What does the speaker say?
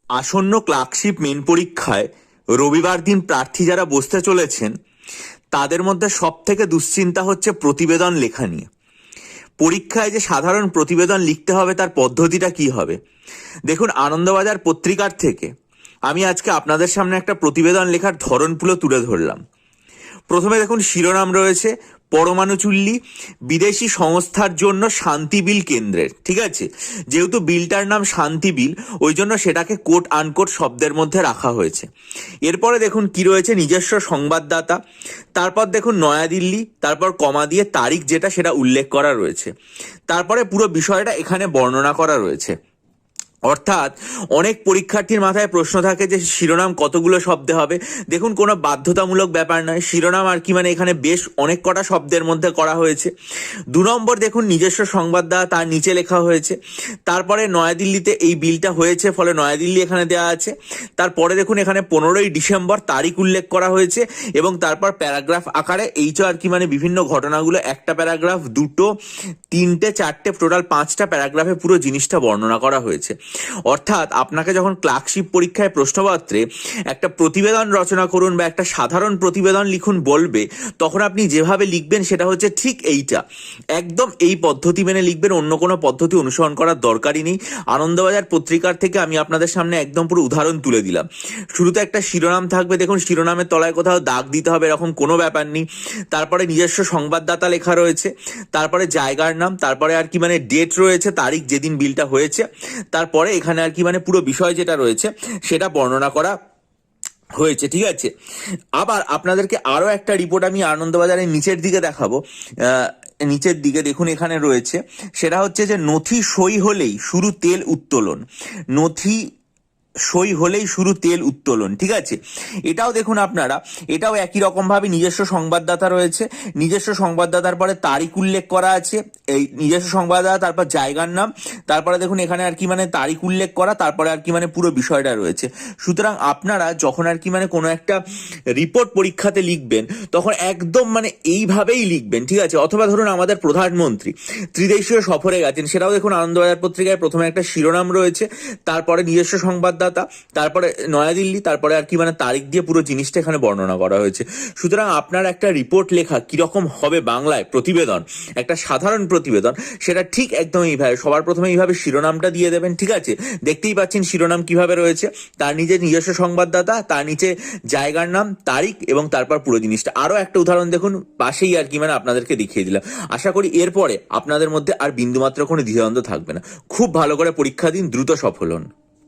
আসন্ন clerkship main পরীক্ষায় রবিবার দিন প্রার্থী যারা বসতে চলেছেন তাদের মধ্যে সব থেকে দুশ্চিন্তা হচ্ছে প্রতিবেদন লেখা নিয়ে। পরীক্ষায় যে সাধারণ প্রতিবেদন লিখতে হবে তার পদ্ধতিটা কি হবে। দেখুন, আনন্দবাজার পত্রিকার থেকে আমি আজকে আপনাদের সামনে একটা প্রতিবেদন লেখার ধরনগুলো তুলে ধরলাম। প্রথমে দেখুন, শিরোনাম রয়েছে পরমাণু চুল্লি বিদেশি সংস্থার জন্য শান্তি বিল কেন্দ্রের। ঠিক আছে, যেহেতু বিলটার নাম শান্তি বিল, ওই জন্য সেটাকে কোট আনকোট শব্দের মধ্যে রাখা হয়েছে। এরপরে দেখুন কি রয়েছে, নিজস্ব সংবাদদাতা, তারপর দেখুন নয়াদিল্লি, তারপর কমা দিয়ে তারিখ যেটা সেটা উল্লেখ করা রয়েছে, তারপরে পুরো বিষয়টা এখানে বর্ণনা করা রয়েছে। অর্থাৎ অনেক পরীক্ষার্থীর মাথায় প্রশ্ন থাকে যে শিরোনাম কতগুলো শব্দে হবে। দেখুন, কোনো বাধ্যতামূলক ব্যাপার নয়, শিরোনাম আর কি মানে এখানে বেশ অনেক কটা শব্দের মধ্যে করা হয়েছে। 2 নম্বর দেখুন, নিজস্ব সংবাদদাতা, তার নিচে লেখা হয়েছে। তারপরে নয়াদিল্লিতে এই বিলটা হয়েছে, ফলে নয়াদিল্লি এখানে দেওয়া আছে। তারপরে দেখুন এখানে 15ই ডিসেম্বর তারিখ উল্লেখ করা হয়েছে এবং তারপর প্যারাগ্রাফ আকারে এই যে আর কি মানে বিভিন্ন ঘটনাগুলো, একটা প্যারাগ্রাফ, 2, 3, 4, টোটাল 5টা প্যারাগ্রাফে পুরো জিনিসটা বর্ণনা করা হয়েছে। অর্থাৎ আপনাকে যখন ক্লার্কশিপ পরীক্ষায় প্রশ্নপত্রে একটা প্রতিবেদন রচনা করুন বা একটা সাধারণ প্রতিবেদন লিখুন বলবে, তখন আপনি যেভাবে লিখবেন সেটা হচ্ছে ঠিক এইটা, একদম এই পদ্ধতি মেনে লিখবেন, অন্য কোনো পদ্ধতি অনুসরণ করার দরকারই নেই। আনন্দবাজার পত্রিকার থেকে আমি আপনাদের সামনে একদম পুরো উদাহরণ তুলে দিলাম। শুরুতে একটা শিরোনাম থাকবে, দেখুন শিরোনামের তলায় কোথাও দাগ দিতে হবে এরকম কোনো ব্যাপার নেই। তারপরে নিজস্ব সংবাদদাতা লেখা রয়েছে, তারপরে জায়গার নাম, তারপরে আর কি মানে ডেট রয়েছে, তারিখ যেদিন বিলটা হয়েছে, তারপরে এখানে আর কি মানে পুরো বিষয় যেটা রয়েছে সেটা বর্ণনা করা হয়েছে। ঠিক আছে, আবার আপনাদেরকে আরো একটা রিপোর্ট আমি আনন্দবাজারের নিচের দিকে দেখাবো। নিচের দিকে দেখুন এখানে রয়েছে, সেটা হচ্ছে যে নথি সই হলেই শুরু তেল উত্তোলন। নথি সই হলেই শুরু তেল উত্তোলন। ঠিক আছে, এটাও দেখুন আপনারা, এটাও একই রকম ভাবে নিজস্ব সংবাদদাতা রয়েছে, নিজস্ব সংবাদদাতার পরে তারিখ উল্লেখ করা আছে, এই নিজস্ব সংবাদদাতা, তারপর জায়গার নাম, তারপরে দেখুন এখানে আর কি মানে তারিখ উল্লেখ করা, তারপরে আর কি মানে পুরো বিষয়টা রয়েছে। সুতরাং আপনারা যখন আর কি মানে কোনো একটা রিপোর্ট পরীক্ষাতে লিখবেন তখন একদম মানে এইভাবেই লিখবেন। ঠিক আছে, অথবা ধরুন আমাদের প্রধানমন্ত্রী ত্রিদেশীয় সফরে গেছেন, সেটাও দেখুন আনন্দবাজার পত্রিকায় প্রথমে একটা শিরোনাম রয়েছে, তারপরে নিজস্ব সংবাদদাতা, তারপরে নয়াদিল্লি, তারপরে আর কি মানে তারিখ দিয়ে পুরো জিনিসটা এখানে বর্ণনা করা হয়েছে। সুতরাং আপনার একটা রিপোর্ট লেখা কিরকম হবে বাংলায়, প্রতিবেদন, একটা সাধারণ প্রতিবেদন, সেটা ঠিক একদম এইভাবে সবার প্রথমে এইভাবে শিরোনামটা দিয়ে দেবেন। ঠিক আছে, দেখতেই পাচ্ছেন শিরোনাম কিভাবে রয়েছে, তার নিচে নিজস্ব সংবাদদাতা, তার নিচে জায়গার নাম, তারিখ এবং তারপর পুরো জিনিসটা। আরো একটা উদাহরণ দেখুন পাশেই আর কি মানে আপনাদেরকে দেখিয়ে দিলাম। আশা করি এরপরে আপনাদের মধ্যে আর বিন্দুমাত্র কোনো দ্বিধাদ্বন্দ্ব থাকবে না। খুব ভালো করে পরীক্ষা দিন, দ্রুত সফল হন।